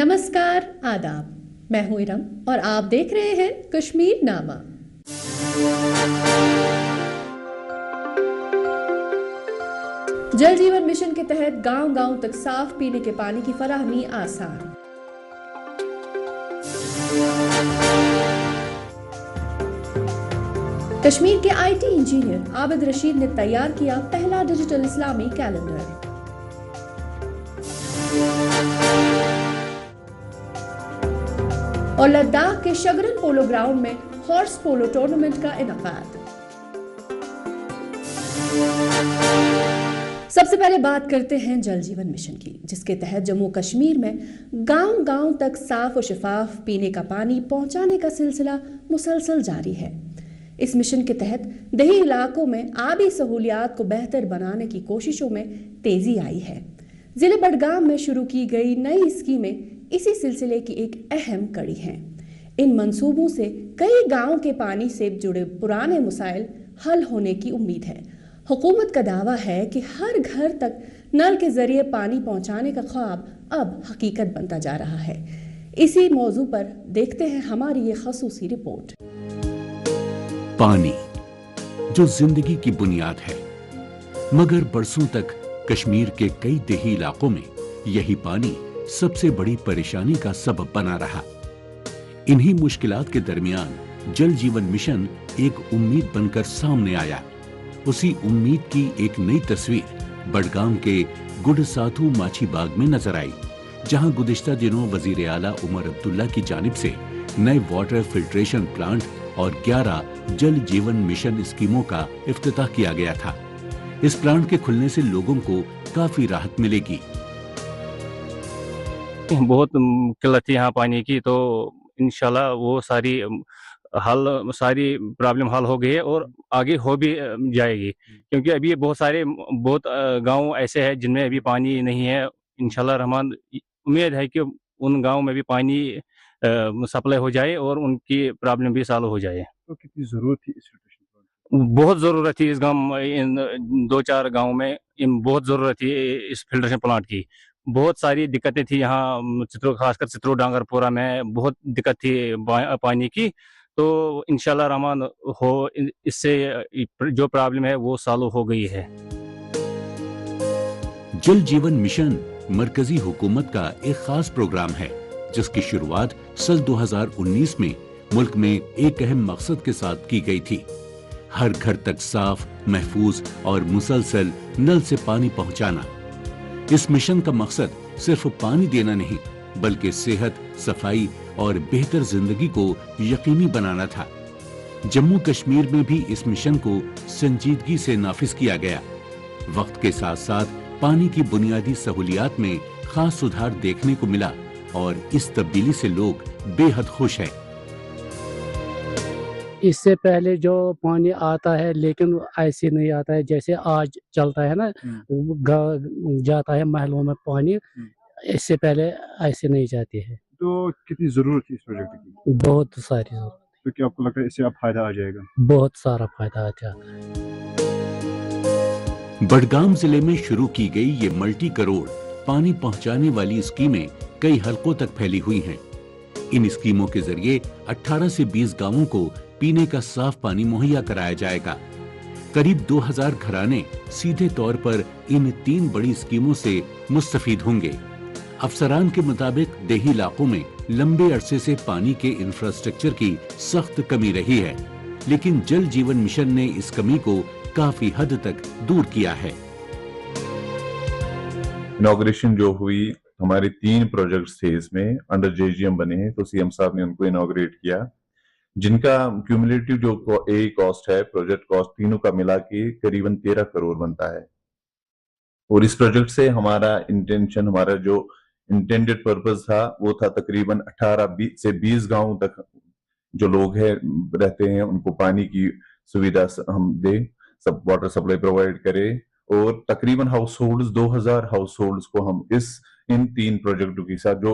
नमस्कार, आदाब। मैं हूं इरम और आप देख रहे हैं कश्मीर नामा। जल जीवन मिशन के तहत गांव-गांव तक साफ पीने के पानी की फराहमी आसान। कश्मीर के आईटी इंजीनियर आबिद रशीद ने तैयार किया पहला डिजिटल इस्लामी कैलेंडर। और लद्दाख के शगरन पोलो ग्राउंड में हॉर्स पोलो टूर्नामेंट का इनकाद। सबसे पहले बात करते हैं जल जीवन मिशन की, जिसके तहत जम्मू कश्मीर में गांव-गांव तक साफ और शफाफ पीने का पानी पहुंचाने का सिलसिला मुसलसल जारी है। इस मिशन के तहत देही इलाकों में आबी सहूलियात को बेहतर बनाने की कोशिशों में तेजी आई है। जिले बडगाम में शुरू की गई नई स्कीमें इसी सिलसिले की एक अहम कड़ी हैं। इन मंसूबों से कई गांव के पानी से जुड़े पुराने मसाइल हल होने की उम्मीद है। हुकूमत का दावा है कि हर घर तक नल के जरिए पानी पहुंचाने का ख्वाब अब हकीकत बनता जा रहा है। इसी मौजू पर देखते हैं हमारी ये खसूसी रिपोर्ट। पानी जो जिंदगी की बुनियाद है, मगर बरसों तक कश्मीर के कई देही इलाकों में यही पानी सबसे बड़ी परेशानी का सबब बना रहा। इन्हीं मुश्किलात के दरमियान जल जीवन मिशन एक उम्मीद बनकर सामने आया। उसी उम्मीद की एक नई तस्वीर बडगाम के गुड साथू माछी बाग में नजर आई, जहां गुज़िश्ता दिनों वजीर आला उमर अब्दुल्ला की जानिब से नए वाटर फिल्ट्रेशन प्लांट और 11 जल जीवन मिशन स्कीमों का इफ्तिताह किया गया था। इस प्लांट के खुलने से लोगों को काफी राहत मिलेगी। बहुत किल्लत थी यहाँ पानी की, तो इंशाल्लाह वो सारी प्रॉब्लम हल हो गई है और आगे हो भी जाएगी, क्योंकि अभी बहुत गांव ऐसे हैं जिनमें अभी पानी नहीं है। इंशाल्लाह रहमान उम्मीद है कि उन गांव में भी पानी सप्लाई हो जाए और उनकी प्रॉब्लम भी सॉल्व हो जाए। तो कितनी जरूरत थी इस बहुत ज़रूरत थी इस गांव इन 2-4 गांव में बहुत ज़रूरत थी इस फिल्ट्रेशन प्लांट की। बहुत सारी दिक्कतें थी यहाँ खासकर चित्रो डांगरपुरा में बहुत दिक्कत थी पानी की। तो इंशाल्लाह रहमान इससे जो प्रॉब्लम है वो सॉल्व हो गई है। जल जीवन मिशन मरकजी हुकूमत का एक खास प्रोग्राम है, जिसकी शुरुआत सन 2019 में मुल्क में एक अहम मकसद के साथ की गई थी। हर घर तक साफ, महफूज और मुसलसल नल से पानी पहुंचाना। इस मिशन का मकसद सिर्फ पानी देना नहीं, बल्कि सेहत, सफाई और बेहतर जिंदगी को यकीनी बनाना था। जम्मू कश्मीर में भी इस मिशन को संजीदगी से नाफिज किया गया। वक्त के साथ साथ पानी की बुनियादी सहूलियात में खास सुधार देखने को मिला और इस तब्दीली से लोग बेहद खुश हैं। इससे पहले जो पानी आता है, लेकिन ऐसे नहीं आता है जैसे आज चलता है ना, जाता है महलों में पानी। इससे पहले ऐसे नहीं जाती है। तो कितनी जरूरत थी इस प्रोजेक्ट की? बहुत सारी जरूरत। तो क्या आपको लगता है इससे अब फायदा आ जाएगा? बहुत सारा फायदा आ जाता है। बडगाम जिले में शुरू की गई ये मल्टी करोड़ पानी पहुंचाने वाली स्कीमें कई हलकों तक फैली हुई हैं। इन स्कीमों के जरिए 18 से 20 गांवों को पीने का साफ पानी मुहैया कराया जाएगा। करीब 2000 घराने सीधे तौर पर इन 3 बड़ी स्कीमों से मुस्तफीद होंगे। अफसरान के मुताबिक देही इलाकों में लंबे अरसे से पानी के इंफ्रास्ट्रक्चर की सख्त कमी रही है, लेकिन जल जीवन मिशन ने इस कमी को काफी हद तक दूर किया है। इनॉग्रेशन जो हुई, हमारे 3 प्रोजेक्ट्स थे इसमें अंडर जेजीएम बने हैं, तो सीएम साहब ने उनको इनॉग्रेट किया, जिनका क्यूमुलेटिव जो कॉस्ट है, प्रोजेक्ट कॉस्ट तीनों का मिला के करीबन 13 करोड़ बनता है। और इस प्रोजेक्ट से हमारा जो इंटेंडेड पर्पस था वो था तकरीबन 18 से 20 गांव तक जो लोग हैं रहते हैं उनको पानी की सुविधा हम दें, सब वाटर सप्लाई प्रोवाइड करें, और तकरीबन 2000 हाउस होल्ड्स को हम इन 3 प्रोजेक्टों के साथ जो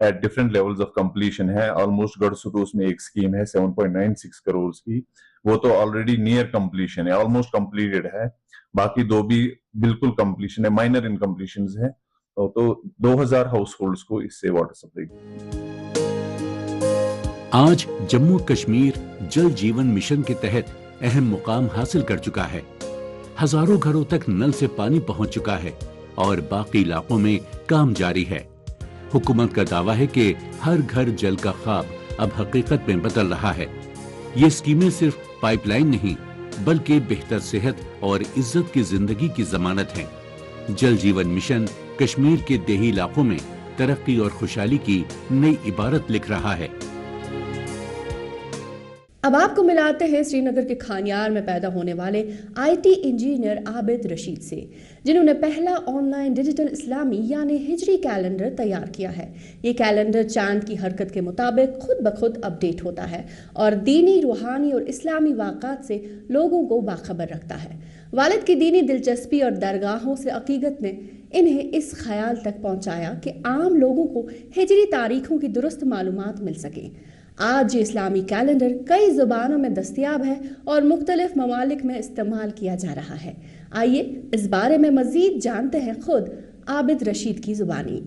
at different levels of completion है, ऑलमोस्ट गढ़सुतूस में एक स्कीम है 7.96 करोड़ की, वो तो ऑलरेडी नियर कंप्लीशन है, ऑलमोस्ट कंप्लीटेड है। बाकी 2 भी बिल्कुल कंप्लीशन है, माइनर इनकम्प्लीशन है, तो 2000 हाउस होल्ड्स को इससे वाटर सप्लाई। आज जम्मू कश्मीर जल जीवन मिशन के तहत अहम मुकाम हासिल कर चुका है। हजारों घरों तक नल से पानी पहुंच चुका है और बाकी इलाकों में काम जारी है। हुकूमत का दावा है कि हर घर जल का ख्वाब अब हकीकत में बदल रहा है। ये स्कीमें सिर्फ पाइपलाइन नहीं बल्कि बेहतर सेहत और इज्जत की जिंदगी की जमानत हैं। जल जीवन मिशन कश्मीर के देही इलाकों में तरक्की और खुशहाली की नई इबारत लिख रहा है। अब आपको मिलाते हैं श्रीनगर के खानियार में पैदा होने वाले आईटी इंजीनियर आबिद रशीद से, जिन्होंने पहला ऑनलाइन डिजिटल इस्लामी यानी हिजरी कैलेंडर तैयार किया है। ये कैलेंडर चांद की हरकत के मुताबिक खुद ब खुद अपडेट होता है और दीनी, रूहानी और इस्लामी वाक़ात से लोगों को बाखबर रखता है। वालिद की दीनी दिलचस्पी और दरगाहों से अकीदत ने इन्हें इस ख्याल तक पहुँचाया कि आम लोगों को हिजरी तारीखों की दुरुस्त मालूमात मिल सके। आज ये इस्लामी कैलेंडर कई ज़ुबानों में दस्तयाब है और मुख्तलिफ ममालिक में इस्तेमाल किया जा रहा है। आइए इस बारे में मज़ीद जानते हैं खुद आबिद रशीद की ज़ुबानी।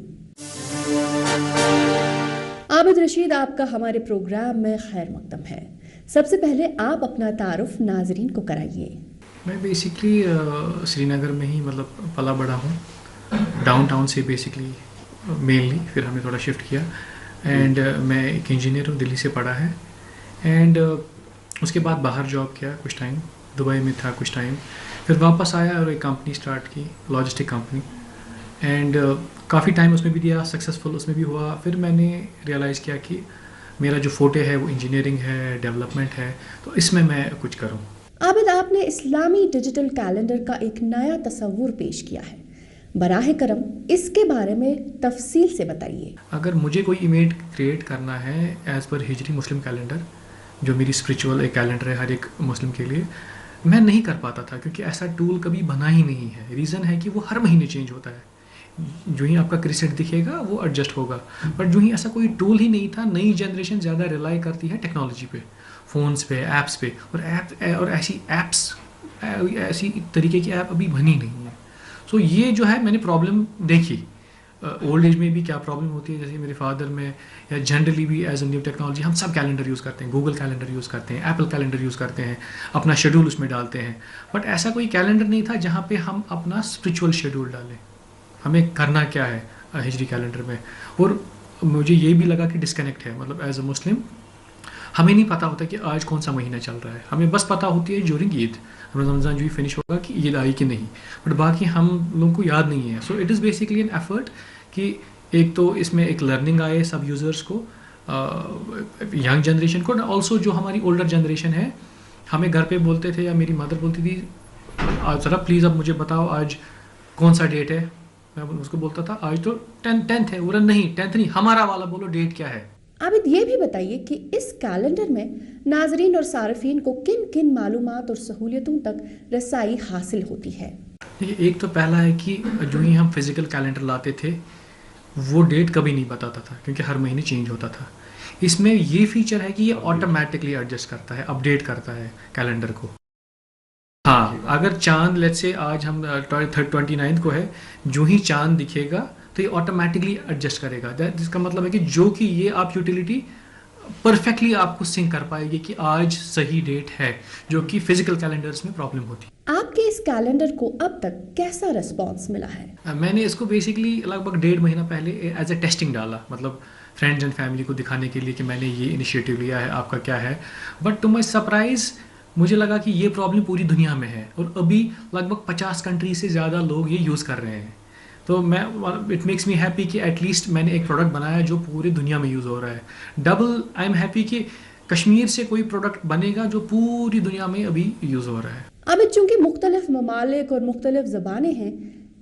आबिद रशीद, आपका हमारे प्रोग्राम में खैर मकदम है। सबसे पहले आप अपना तारुफ नाजरीन को कराइए। मैं बेसिकली श्रीनगर में ही मतलब पला बड़ा हूँ, डाउनटाउन से बेसिकली मेनली, फिर हमने थोड़ा शिफ्ट किया एंड मैं एक इंजीनियर हूँ, दिल्ली से पढ़ा है एंड उसके बाद बाहर जॉब किया कुछ टाइम, दुबई में था कुछ टाइम, फिर वापस आया और एक कंपनी स्टार्ट की, लॉजिस्टिक कंपनी, एंड काफ़ी टाइम उसमें भी दिया, सक्सेसफुल उसमें भी हुआ। फिर मैंने रियलाइज़ किया कि मेरा जो फोटे है वो इंजीनियरिंग है, डेवलपमेंट है, तो इसमें मैं कुछ करूँ। आबिद, आपने इस्लामी डिजिटल कैलेंडर का एक नया तस्वुर पेश किया है, बराह करम इसके बारे में तफसील से बताइए। अगर मुझे कोई इमेज क्रिएट करना है एज़ पर हिजरी मुस्लिम कैलेंडर, जो मेरी स्पिरिचुअल एक कैलेंडर है हर एक मुस्लिम के लिए, मैं नहीं कर पाता था क्योंकि ऐसा टूल कभी बना ही नहीं है। रीज़न है कि वो हर महीने चेंज होता है, जो ही आपका क्रिसेट दिखेगा वो एडजस्ट होगा, बट जो ही ऐसा कोई टूल ही नहीं था। नई जनरेशन ज़्यादा रिलाई करती है टेक्नोलॉजी पे, फ़ोन्स पे, ऐप्स पे, और ऐसी तरीके की ऐप अभी बनी नहीं है। सो ये जो है मैंने प्रॉब्लम देखी, ओल्ड एज में भी क्या प्रॉब्लम होती है, जैसे मेरे फादर में या जनरली भी एज अ न्यू टेक्नोलॉजी हम सब कैलेंडर यूज़ करते हैं, गूगल कैलेंडर यूज़ करते हैं, एप्पल कैलेंडर यूज़ करते हैं, अपना शेड्यूल उसमें डालते हैं, बट ऐसा कोई कैलेंडर नहीं था जहाँ पे हम अपना स्पिरिचुअल शेड्यूल डालें, हमें करना क्या है हिजरी कैलेंडर में। और मुझे ये भी लगा कि डिस्कनेक्ट है, मतलब एज अ मुस्लिम हमें नहीं पता होता कि आज कौन सा महीना चल रहा है, हमें बस पता होती है ड्यूरिंग ईद, रमज़ान जो ही फिनिश होगा कि ईद आई कि नहीं, बट बाकी हम लोगों को याद नहीं है। So it is basically an effort कि एक तो इसमें एक लर्निंग आए सब यूज़र्स को, यंग जनरेशन को, ऑल्सो जो हमारी ओल्डर जनरेशन है, हमें घर पे बोलते थे या मेरी मदर बोलती थी, ज़रा प्लीज़ अब मुझे बताओ आज कौन सा डेट है। मैं उसको बोलता था आज तो 10th है, वो नहीं 10th नहीं, हमारा वाला बोलो डेट क्या है। आबिद, ये भी बताइए कि इस कैलेंडर में नाजरीन और सार्फिन को किन किन मालूमात और सहूलियतों तक रसाई हासिल होती है। देखिए, एक तो पहला है कि जो ही हम फिज़िकल कैलेंडर लाते थे वो डेट कभी नहीं बताता था क्योंकि हर महीने चेंज होता था। इसमें ये फीचर है कि ये ऑटोमेटिकली एडजस्ट करता है, अपडेट करता है कैलेंडर को। हाँ, अगर चांद लेट्स से आज हम 29 को है, जो ही चांद दिखेगा तो ये ऑटोमेटिकली एडजस्ट करेगा। जिसका मतलब है कि जो कि ये आप यूटिलिटी परफेक्टली आपको सिंक कर पाएगी कि आज सही डेट है, जो कि फिजिकल कैलेंडर्स में प्रॉब्लम होती है। आपके इस कैलेंडर को अब तक कैसा रिस्पांस मिला है? मैंने इसको बेसिकली लगभग 1.5 महीना पहले एज ए टेस्टिंग डाला, मतलब फ्रेंड्स एंड फैमिली को दिखाने के लिए कि मैंने ये इनिशिएटिव लिया है, आपका क्या है। बट टू माई सरप्राइज मुझे लगा कि ये प्रॉब्लम पूरी दुनिया में है और अभी लगभग 50 कंट्री से ज़्यादा लोग ये यूज़ कर रहे हैं। तो मैं इट मेक्स मी हैप्पी कि एटलीस्ट मैंने एक प्रोडक्ट बनाया जो पूरी दुनिया में यूज़ हो रहा है। डबल आई एम हैप्पी कि कश्मीर से कोई प्रोडक्ट बनेगा जो पूरी दुनिया में अभी यूज़ हो रहा है। अब चूँकि मुख्तलिफ ममालिक और मुख्तलिफ ज़बानें हैं,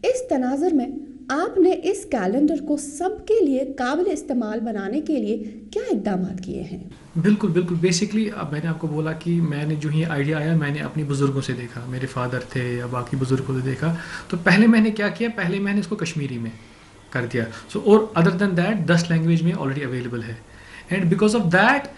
इस तनाज़ुर में आपने इस कैलेंडर को सबके लिए काबिल इस्तेमाल बनाने के लिए क्या इक़दाम किए हैं? बिल्कुल बिल्कुल, बेसिकली अब मैंने आपको बोला कि मैंने जो ही आइडिया आया मैंने अपने बुज़ुर्गों से देखा, मेरे फादर थे या बाकी बुज़ुर्गों से देखा। तो पहले मैंने क्या किया, पहले मैंने इसको कश्मीरी में कर दिया। सो और अदर देन दैट 10 लैंग्वेज में ऑलरेडी अवेलेबल है and because of that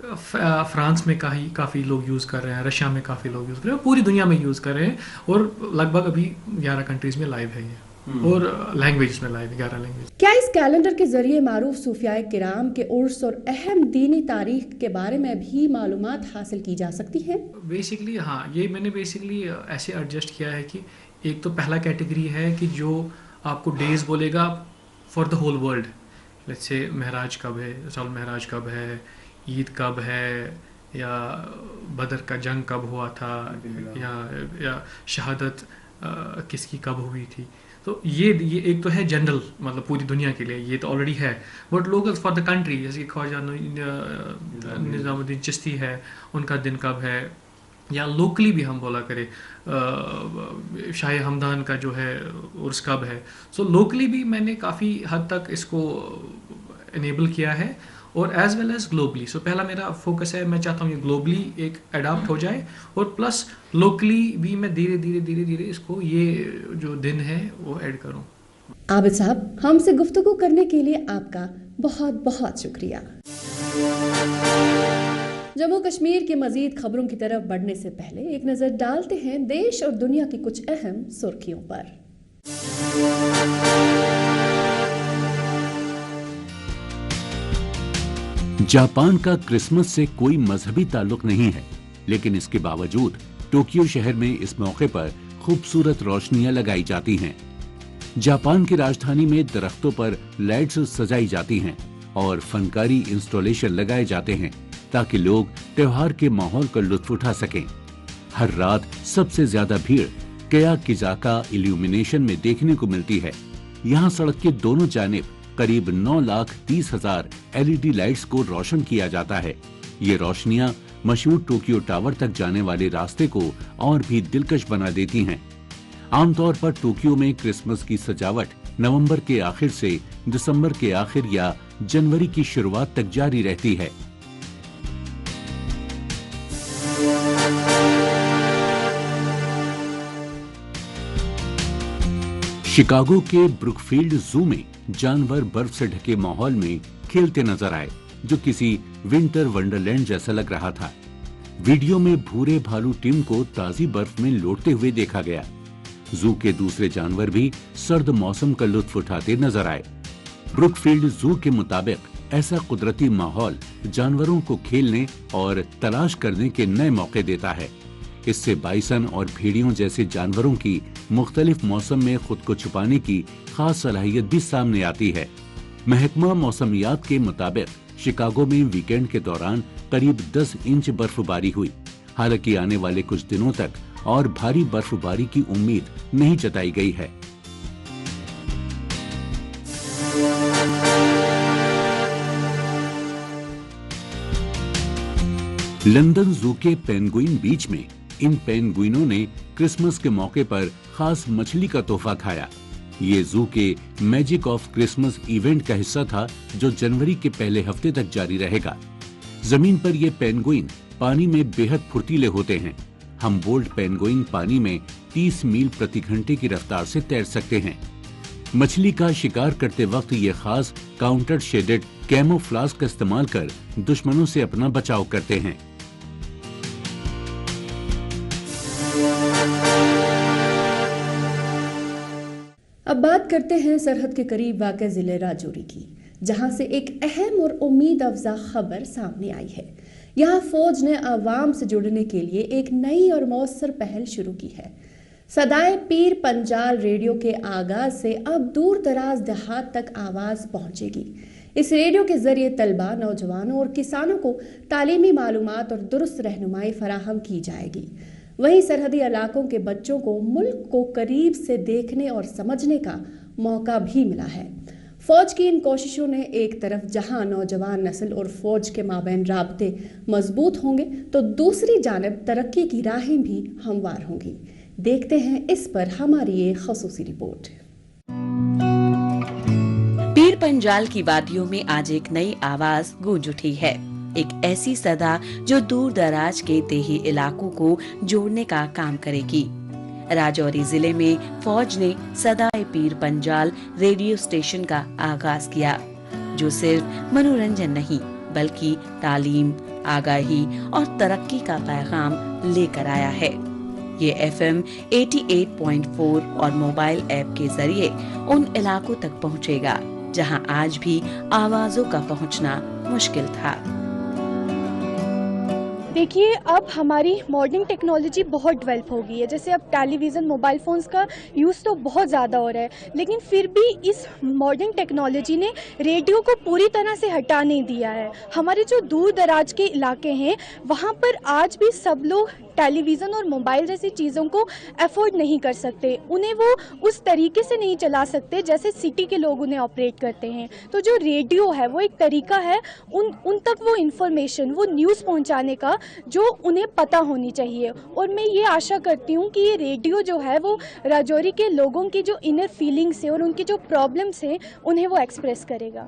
France में काफ़ी लोग यूज़ कर रहे हैं, रशिया में काफ़ी लोग यूज़ कर रहे हैं, पूरी दुनिया में यूज़ कर रहे हैं और लगभग अभी 11 कंट्रीज़ में लाइव है ये। और लैंग्वेज में लाए 11 लैंग्वेज। क्या इस कैलेंडर के जरिए मारूफ सूफियाए किराम के उर्स और अहम दीनी तारीख के बारे में भी मालूमात हासिल की जा सकती हैं? बेसिकली हाँ, ये मैंने बेसिकली ऐसे एडजस्ट किया है कि एक तो पहला कैटेगरी है कि जो आपको डेज बोलेगा for the whole world, let's say महराज कब है, साल महराज कब है, ईद कब है, या बदर का जंग कब हुआ था, या शहादत किसकी कब हुई थी। तो ये एक तो है जनरल, मतलब पूरी दुनिया के लिए ये तो ऑलरेडी है, but local for the country, जैसे कि ख्वाजा निज़ामुद्दीन चिश्ती है, उनका दिन कब है, या लोकली भी हम बोला करें शाह हमदान का जो है उर्स कब है। सो लोकली भी मैंने काफ़ी हद तक इसको इनेबल किया है और एज वेल एज ग्लोबली। सो पहला मेरा फोकस है, मैं चाहता हूँ ये ग्लोबली एक अडाप्ट हो जाए और प्लस लोकली भी मैं धीरे धीरे इसको ये जो दिन है वो ऐड करूँ। आबिद साहब, हमसे गुफ्तगू करने के लिए आपका बहुत बहुत शुक्रिया। जम्मू कश्मीर की मजीद खबरों की तरफ बढ़ने से पहले एक नजर डालते हैं देश और दुनिया की कुछ अहम सुर्खियों पर। जापान का क्रिसमस से कोई मजहबी ताल्लुक नहीं है, लेकिन इसके बावजूद टोक्यो शहर में इस मौके पर खूबसूरत रोशनियां लगाई जाती हैं। जापान की राजधानी में दरख्तों पर लाइट्स सजाई जाती हैं और फनकारी इंस्टॉलेशन लगाए जाते हैं ताकि लोग त्योहार के माहौल का लुत्फ उठा सकें। हर रात सबसे ज्यादा भीड़ कयाकिजाका इल्यूमिनेशन में देखने को मिलती है। यहाँ सड़क के दोनों जानिब करीब 9,30,000 LED लाइट्स को रोशन किया जाता है। ये रोशनियां मशहूर टोक्यो टावर तक जाने वाले रास्ते को और भी दिलकश बना देती हैं। आमतौर पर टोक्यो में क्रिसमस की सजावट नवंबर के आखिर से दिसंबर के आखिर या जनवरी की शुरुआत तक जारी रहती है। शिकागो के ब्रुकफील्ड जू में जानवर बर्फ से ढके माहौल में खेलते नजर आए, जो किसी विंटर वंडरलैंड जैसा लग रहा था। वीडियो में भूरे भालू टिम को ताजी बर्फ में लौटते हुए देखा गया। जू के दूसरे जानवर भी सर्द मौसम का लुत्फ उठाते नजर आए। ब्रुकफील्ड जू के मुताबिक ऐसा कुदरती माहौल जानवरों को खेलने और तलाश करने के नए मौके देता है। इससे बाइसन और भेड़ियों जैसे जानवरों की मुख्तलिफ मौसम में खुद को छुपाने की खास सलाहियत भी सामने आती है। महकमा मौसमियात के मुताबिक शिकागो में वीकेंड के दौरान करीब 10 इंच बर्फबारी हुई। हालांकि आने वाले कुछ दिनों तक और भारी बर्फबारी की उम्मीद नहीं जताई गई है। लंदन जू के पेंगुइन बीच में इन पेंगुइनों ने क्रिसमस के मौके पर खास मछली का तोहफा खाया। ये जू के मैजिक ऑफ क्रिसमस इवेंट का हिस्सा था, जो जनवरी के पहले हफ्ते तक जारी रहेगा। जमीन पर ये पेंगुइन पानी में बेहद फुर्तीले होते हैं। हम्बोल्ट पेंगुइन पानी में 30 मील प्रति घंटे की रफ्तार से तैर सकते हैं। मछली का शिकार करते वक्त ये खास काउंटर शेडेड कैमोफ्लाज का इस्तेमाल कर दुश्मनों से अपना बचाव करते हैं। अब बात करते हैं सरहद के करीब वाक़े जिले राजौरी की, जहां से एक अहम और उम्मीद अफजा खबर सामने आई है। यहाँ फौज ने आवाम से जुड़ने के लिए एक नई और मौसर पहल शुरू की है। सदाए पीर पंजाल रेडियो के आगाज से अब दूर दराज देहात तक आवाज़ पहुंचेगी। इस रेडियो के जरिए तलबा, नौजवानों और किसानों को तालीमी मालूमात और दुरुस्त रहनुमाई फराहम की जाएगी। वहीं सरहदी इलाकों के बच्चों को मुल्क को करीब से देखने और समझने का मौका भी मिला है। फौज की इन कोशिशों ने एक तरफ जहां नौजवान नस्ल और फौज के माबैन राब्ते मजबूत होंगे, तो दूसरी जानब तरक्की की राहें भी हमवार होंगी। देखते हैं इस पर हमारी ये खसूसी रिपोर्ट। पीर पंजाल की वादियों में आज एक नई आवाज गूंज उठी है, एक ऐसी सदा जो दूर दराज के देही इलाकों को जोड़ने का काम करेगी। राजौरी जिले में फौज ने सदाए पीर पंजाल रेडियो स्टेशन का आगाज किया, जो सिर्फ मनोरंजन नहीं बल्कि तालीम, आगाही और तरक्की का पैगाम लेकर आया है। ये FM 88.4 और मोबाइल ऐप के जरिए उन इलाकों तक पहुंचेगा जहां आज भी आवाजों का पहुंचना मुश्किल था। देखिए, अब हमारी मॉडर्न टेक्नोलॉजी बहुत डेवलप हो गई है। जैसे अब टेलीविज़न, मोबाइल फ़ोन्स का यूज़ तो बहुत ज़्यादा हो रहा है, लेकिन फिर भी इस मॉडर्न टेक्नोलॉजी ने रेडियो को पूरी तरह से हटा नहीं दिया है। हमारे जो दूर दराज के इलाके हैं, वहाँ पर आज भी सब लोग टेलीविज़न और मोबाइल जैसी चीज़ों को अफोर्ड नहीं कर सकते। उन्हें वो उस तरीके से नहीं चला सकते जैसे सिटी के लोग उन्हें ऑपरेट करते हैं। तो जो रेडियो है वो एक तरीका है उन तक वो इन्फॉर्मेशन, वो न्यूज़ पहुंचाने का जो उन्हें पता होनी चाहिए। और मैं ये आशा करती हूँ कि ये रेडियो जो है वो राजौरी के लोगों की जो इनर फीलिंग्स है और उनकी जो प्रॉब्लम्स हैं उन्हें वो एक्सप्रेस करेगा।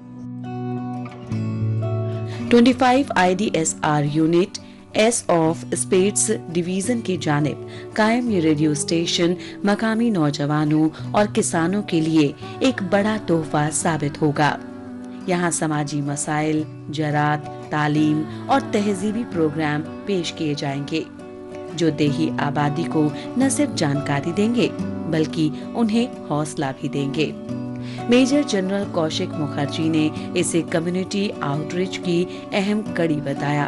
25 IDSR unit S of spades division की जानिब कायम ये रेडियो स्टेशन मकामी नौजवानों और किसानों के लिए एक बड़ा तोहफा साबित होगा। यहाँ समाजी मसाइल, ज़राअत, तालीम और तहजीबी प्रोग्राम पेश किए जाएंगे जो देही आबादी को न सिर्फ जानकारी देंगे बल्कि उन्हें हौसला भी देंगे। मेजर जनरल कौशिक मुखर्जी ने इसे कम्युनिटी आउटरीच की अहम कड़ी बताया,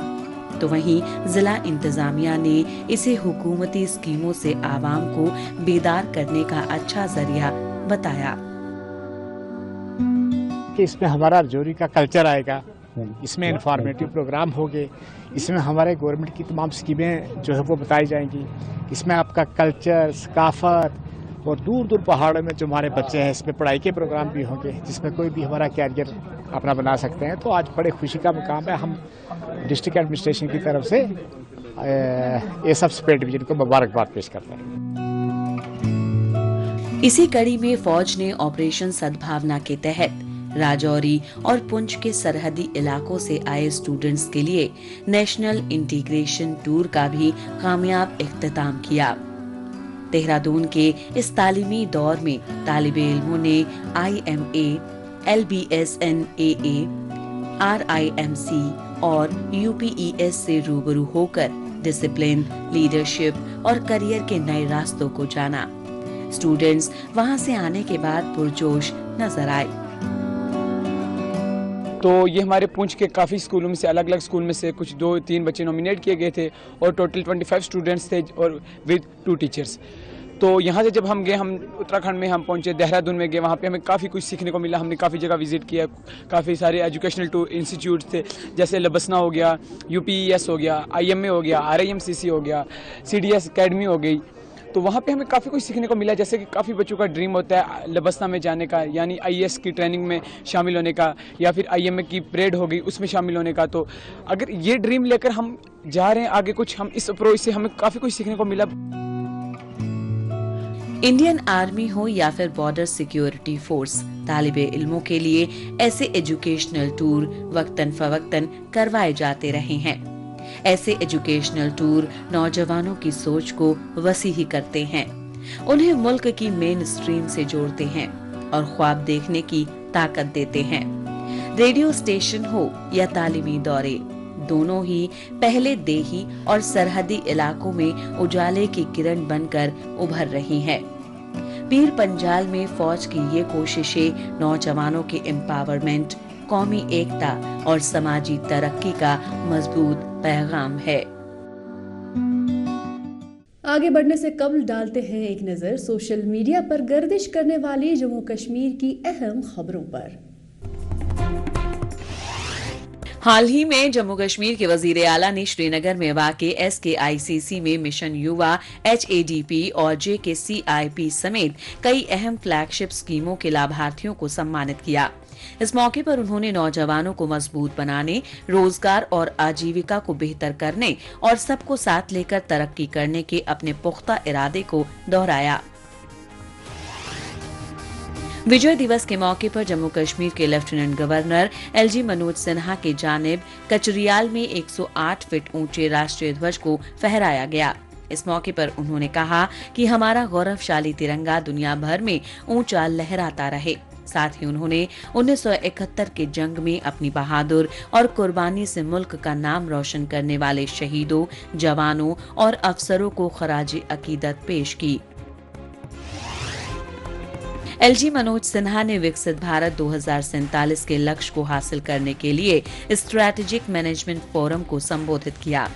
तो वहीं जिला इंतजामिया ने इसे हुकूमती स्कीमों से आवाम को बेदार करने का अच्छा जरिया बताया। कि इसमें हमारा राजौरी का कल्चर आएगा, इसमें इंफॉर्मेटिव प्रोग्राम होंगे, इसमें हमारे गवर्नमेंट की तमाम स्कीमें जो है वो बताई जाएंगी, इसमें आपका कल्चर, सकाफत और दूर दूर पहाड़ों में जो हमारे बच्चे हैं इसमें पढ़ाई के प्रोग्राम भी होंगे जिसमें कोई भी हमारा कैरियर अपना बना सकते हैं। तो आज बड़े खुशी का मुकाम है, हम डिस्ट्रिक्ट एडमिनिस्ट्रेशन की तरफ से ये सब स्पेट डिवीजन को मुबारकबाद पेश करते हैं। इसी कड़ी में फौज ने ऑपरेशन सद्भावना के तहत राजौरी और पुंछ के सरहदी इलाकों से आए स्टूडेंट्स के लिए नेशनल इंटीग्रेशन टूर का भी कामयाब इख्तिताम किया। देहरादून के इस तालीमी दौर में तालिबे इल्मों ने IMA, LBSNAA, RIMC और UPES से रूबरू होकर डिसिप्लिन, लीडरशिप और करियर के नए रास्तों को जाना। स्टूडेंट्स वहां से आने के बाद पुरजोश नजर आए। तो ये हमारे पुंछ के काफ़ी स्कूलों में से, अलग अलग स्कूल में से कुछ 2-3 बच्चे नॉमिनेट किए गए थे और टोटल 25 स्टूडेंट्स थे और विद 2 टीचर्स। तो यहाँ से जब हम गए, हम उत्तराखंड में हम पहुँचे, देहरादून में गए, वहाँ पे हमें काफ़ी कुछ सीखने को मिला। हमने काफ़ी जगह विजिट किया, काफ़ी सारे एजुकेशनल टूर इंस्टीट्यूट थे, जैसे लबसना हो गया, UPES हो गया, IMA हो गया, RIMCC हो गया, CDS अकेडमी हो गई। तो वहाँ पे हमें काफ़ी कुछ सीखने को मिला, जैसे कि काफ़ी बच्चों का ड्रीम होता है लबसना में जाने का, यानी IAS की ट्रेनिंग में शामिल होने का, या फिर IMA की परेड हो गई उसमें शामिल होने का। तो अगर ये ड्रीम लेकर हम जा रहे हैं आगे, कुछ हम इस अप्रोच से हमें काफ़ी कुछ सीखने को मिला। इंडियन आर्मी हो या फिर बॉर्डर सिक्योरिटी फोर्स, तालिबे इल्मों के लिए ऐसे एजुकेशनल टूर वक्तन फवक्तन करवाए जाते रहे हैं। ऐसे एजुकेशनल टूर नौजवानों की सोच को वसी ही करते हैं, उन्हें मुल्क की मेन स्ट्रीम से जोड़ते हैं और ख्वाब देखने की ताकत देते हैं। रेडियो स्टेशन हो या तालीमी दौरे, दोनों ही पहले देही और सरहदी इलाकों में उजाले की किरण बनकर उभर रही हैं। पीर पंजाल में फौज की ये कोशिशें नौजवानों के एम्पावरमेंट, कौमी एकता और समाजी तरक्की का मजबूत पैगाम है। आगे बढ़ने से कबल डालते हैं एक नजर सोशल मीडिया पर गर्दिश करने वाली जम्मू कश्मीर की अहम खबरों पर। हाल ही में जम्मू कश्मीर के वजीर आला ने श्रीनगर में वाक़े SKICC में मिशन युवा, HADP और JKCIP समेत कई अहम फ्लैगशिप स्कीमों के लाभार्थियों को सम्मानित किया। इस मौके पर उन्होंने नौजवानों को मजबूत बनाने, रोजगार और आजीविका को बेहतर करने और सबको साथ लेकर तरक्की करने के अपने पुख्ता इरादे को दोहराया। विजय दिवस के मौके पर जम्मू कश्मीर के lieutenant governor LG Manoj Sinha की जानिब कचरियाल में 108 फीट ऊंचे राष्ट्रीय ध्वज को फहराया गया। इस मौके पर उन्होंने कहा कि हमारा गौरवशाली तिरंगा दुनिया भर में ऊंचा लहराता रहे। साथ ही उन्होंने 1971 के जंग में अपनी बहादुर और कुर्बानी से मुल्क का नाम रोशन करने वाले शहीदों, जवानों और अफसरों को खराज अकीदत पेश की। एलजी मनोज सिन्हा ने विकसित भारत 2047 के लक्ष्य को हासिल करने के लिए स्ट्रैटेजिक मैनेजमेंट फोरम को संबोधित किया।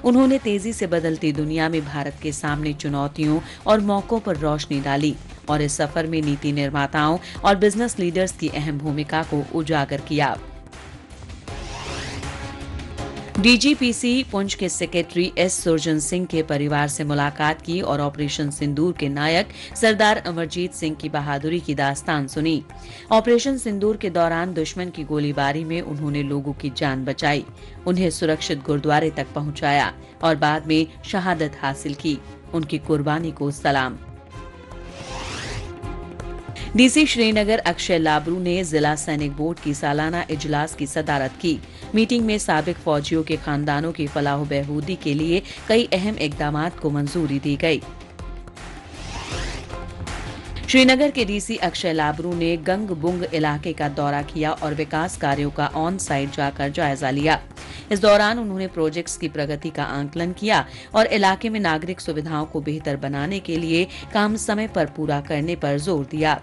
उन्होंने तेजी से बदलती दुनिया में भारत के सामने चुनौतियों और मौकों पर रोशनी डाली और इस सफर में नीति निर्माताओं और बिजनेस लीडर्स की अहम भूमिका को उजागर किया। डीजीपीसी पुंछ के सेक्रेटरी एस सुरजन सिंह के परिवार से मुलाकात की और ऑपरेशन सिंदूर के नायक सरदार अमरजीत सिंह की बहादुरी की दास्तान सुनी। ऑपरेशन सिंदूर के दौरान दुश्मन की गोलीबारी में उन्होंने लोगों की जान बचाई, उन्हें सुरक्षित गुरुद्वारे तक पहुंचाया और बाद में शहादत हासिल की। उनकी कुर्बानी को सलाम। डीसी श्रीनगर अक्षय लाबरू ने जिला सैनिक बोर्ड की सालाना इजलास की सदारत की। मीटिंग में साबिक फौजियों के खानदानों की फलाह बहबूदी के लिए कई अहम इकदामात को मंजूरी दी गई। श्रीनगर के डीसी अक्षय लाबरू ने गंग बुंग इलाके का दौरा किया और विकास कार्यों का ऑन साइट जाकर जायजा लिया। इस दौरान उन्होंने प्रोजेक्ट्स की प्रगति का आंकलन किया और इलाके में नागरिक सुविधाओं को बेहतर बनाने के लिए काम समय पर पूरा करने पर जोर दिया।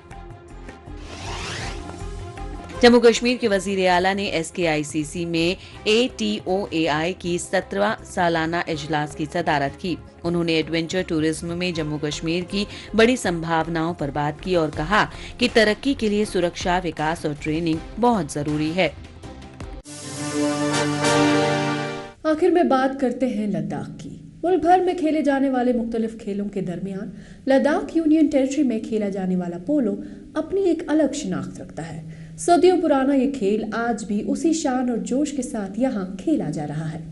जम्मू कश्मीर के वजीर आला ने SKICC में ATOAI की 17वां सालाना इजलास की सदारत की। उन्होंने एडवेंचर टूरिज्म में जम्मू कश्मीर की बड़ी संभावनाओं पर बात की और कहा कि तरक्की के लिए सुरक्षा, विकास और ट्रेनिंग बहुत जरूरी है। आखिर में बात करते हैं लद्दाख की। मुल्क भर में खेले जाने वाले मुख्तलिफ खेलों के दरमियान लद्दाख यूनियन टेरिटरी में खेला जाने वाला पोलो अपनी एक अलग शिनाख्त रखता है। सदियों पुराना ये खेल आज भी उसी शान और जोश के साथ यहाँ खेला जा रहा है।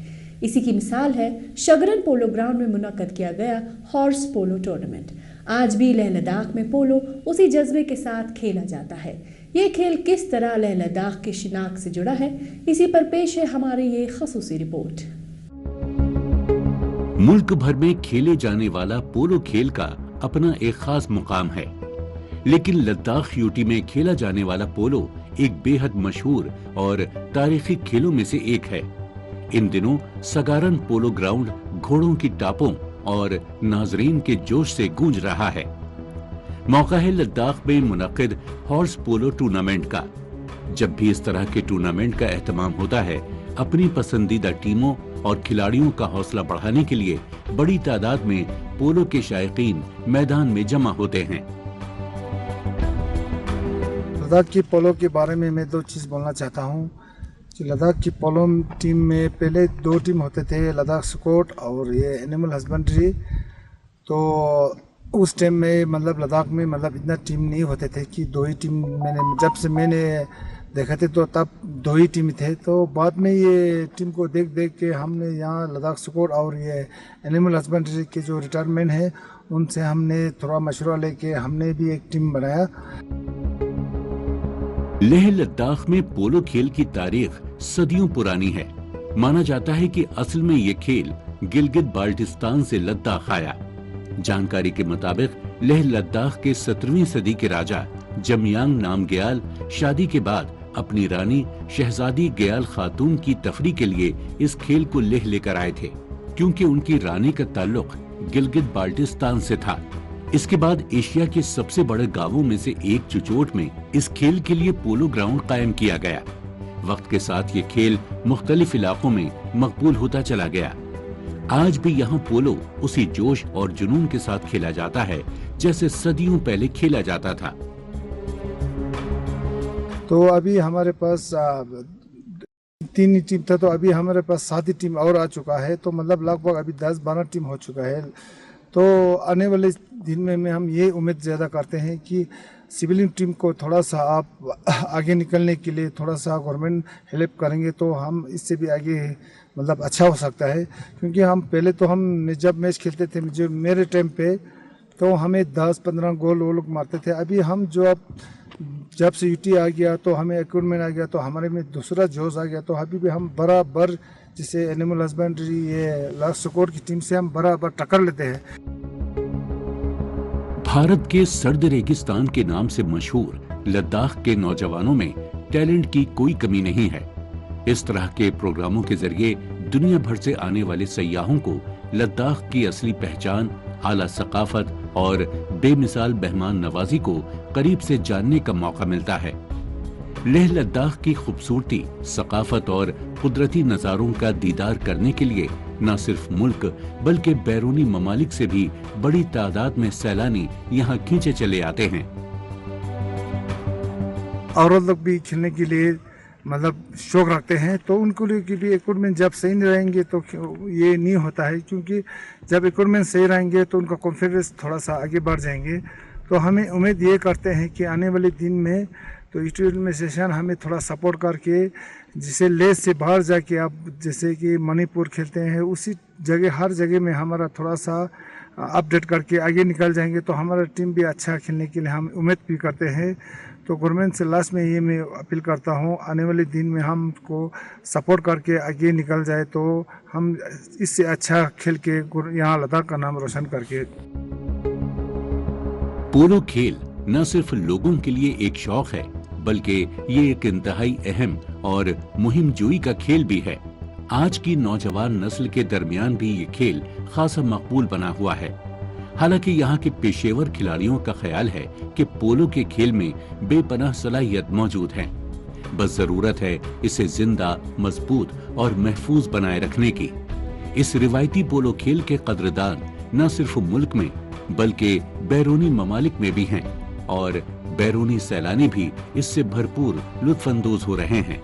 इसी की मिसाल है शगरन पोलो ग्राउंड में मुनक्कद किया गया हॉर्स पोलो टूर्नामेंट। आज भी लेह लद्दाख में पोलो उसी जज्बे के साथ खेला जाता है। ये खेल किस तरह लेह लद्दाख की शिनाख्त से जुड़ा है, इसी पर पेश है हमारी ये खसूसी रिपोर्ट। मुल्क भर में खेले जाने वाला पोलो खेल का अपना एक खास मुकाम है, लेकिन लद्दाख यूटी में खेला जाने वाला पोलो एक बेहद मशहूर और तारीखी खेलों में से एक है। इन दिनों सगारन पोलो ग्राउंड घोड़ों की टापों और नाजरीन के जोश से गूंज रहा है। मौका है लद्दाख में मुनक्किद हॉर्स पोलो टूर्नामेंट का। जब भी इस तरह के टूर्नामेंट का एहतमाम होता है, अपनी पसंदीदा टीमों और खिलाड़ियों का हौसला बढ़ाने के लिए बड़ी तादाद में पोलो के शायकीन मैदान में जमा होते हैं। लद्दाख की पोलो के बारे में मैं दो चीज़ बोलना चाहता हूँ कि लद्दाख की पोलो टीम में पहले दो टीम होते थे, लद्दाख स्कोट और ये एनिमल हस्बेंड्री। तो उस टाइम में मतलब लद्दाख में मतलब इतना टीम नहीं होते थे कि दो ही टीम। जब से मैंने देखा थे तो तब दो ही टीम थे। तो बाद में ये टीम को देख देख के हमने यहाँ लद्दाख स्कोट और ये एनिमल हस्बेंड्री के जो रिटायरमेंट है उनसे हमने थोड़ा मशवरा लेके हमने भी एक टीम बनाया। लेह लद्दाख में पोलो खेल की तारीख सदियों पुरानी है। माना जाता है कि असल में ये खेल गिलगित बाल्टिस्तान से लद्दाख आया। जानकारी के मुताबिक लेह लद्दाख के 17वीं सदी के राजा जमयांग नामग्याल शादी के बाद अपनी रानी शहजादी ग्याल खातून की तफरी के लिए इस खेल को लेह लेकर आए थे, क्योंकि उनकी रानी का ताल्लुक गिलगित बाल्टिस्तान से था। इसके बाद एशिया के सबसे बड़े गांवों में से एक चुचोट में इस खेल के लिए पोलो ग्राउंड कायम किया गया। वक्त के साथ ये खेल मुख्तलिफ इलाकों में मकबूल होता चला गया। आज भी यहाँ पोलो उसी जोश और जुनून के साथ खेला जाता है जैसे सदियों पहले खेला जाता था। तो अभी हमारे पास 3 ही टीम था, तो अभी हमारे पास 7 टीम और आ चुका है। तो मतलब लगभग अभी 10-12 टीम हो चुका है। तो आने वाले दिन में हम ये उम्मीद ज़्यादा करते हैं कि सिविलियन टीम को थोड़ा सा आप आगे निकलने के लिए थोड़ा सा गवर्नमेंट हेल्प करेंगे तो हम इससे भी आगे मतलब अच्छा हो सकता है। क्योंकि हम पहले तो हम जब मैच खेलते थे जो मेरे टाइम पे तो हमें 10-15 गोल वो लोग मारते थे। अभी हम जब से यूटी आ गया तो हमें इक्विपमेंट आ गया तो हमारे में दूसरा जोश आ गया। तो अभी भी हम बराबर जैसे एनिमल हस्बेंड्री ये लास्ट स्कोर की टीम से हम बराबर टक्कर लेते हैं। भारत के सर्द रेगिस्तान के नाम से मशहूर लद्दाख के नौजवानों में टैलेंट की कोई कमी नहीं है। इस तरह के प्रोग्रामों के जरिए दुनिया भर से आने वाले सयाहों को लद्दाख की असली पहचान, आला सकाफत और बेमिसाल मेहमान नवाजी को करीब से जानने का मौका मिलता है। लेह लद्दाख की खूबसूरती, सकाफत और कुदरती नज़ारों का दीदार करने के लिए न सिर्फ मुल्क बल्कि बैरूनी ममालिक से भी बड़ी तादाद में सैलानी यहाँ खींचे चले आते हैं। औरत लोग भी खेलने के लिए मतलब शौक रखते हैं, तो उनको लिए भी इक्विपमेंट जब सही नहीं रहेंगे तो ये नहीं होता है, क्योंकि जब इक्विपमेंट सही रहेंगे तो उनका कॉन्फिडेंस थोड़ा सा आगे बढ़ जाएंगे। तो हमें उम्मीद ये करते हैं कि आने वाले दिन में तो स्टूडेंट एडमिनिस्ट्रेशन हमें थोड़ा सपोर्ट करके, जिसे लेह से बाहर जाके आप जैसे कि मणिपुर खेलते हैं उसी जगह हर जगह में हमारा थोड़ा सा अपडेट करके आगे निकल जाएंगे, तो हमारा टीम भी अच्छा खेलने के लिए हम उम्मीद भी करते हैं। तो गवर्नमेंट से लास्ट में ये मैं अपील करता हूँ, आने वाले दिन में हमको सपोर्ट करके आगे निकल जाए तो हम इससे अच्छा खेल के यहाँ लद्दाख का नाम रोशन करके। पोलो खेल न सिर्फ लोगों के लिए एक शौक है, बल्कि ये एक इंतहाई अहम और मुहिम जोई का खेल भी है। आज की नौजवान नस्ल के दरमियान भी ये खेल खासा मकबूल बना हुआ है। हालांकि यहाँ के पेशेवर खिलाड़ियों का ख्याल है कि पोलो के खेल में बेपनाह सलाहियत मौजूद है, बस जरूरत है इसे जिंदा, मजबूत और महफूज बनाए रखने की। इस रिवायती पोलो खेल के कदरदान न सिर्फ मुल्क में बल्कि बैरूनी ममालिक में भी हैं और बैरूनी सैलानी भी इससे भरपूर लुत्फानंदोज हो रहे हैं।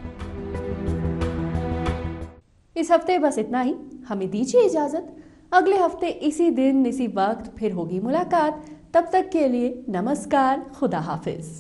इस हफ्ते बस इतना ही, हमें दीजिए इजाजत। अगले हफ्ते इसी दिन इसी वक्त फिर होगी मुलाकात। तब तक के लिए नमस्कार, खुदा हाफिज।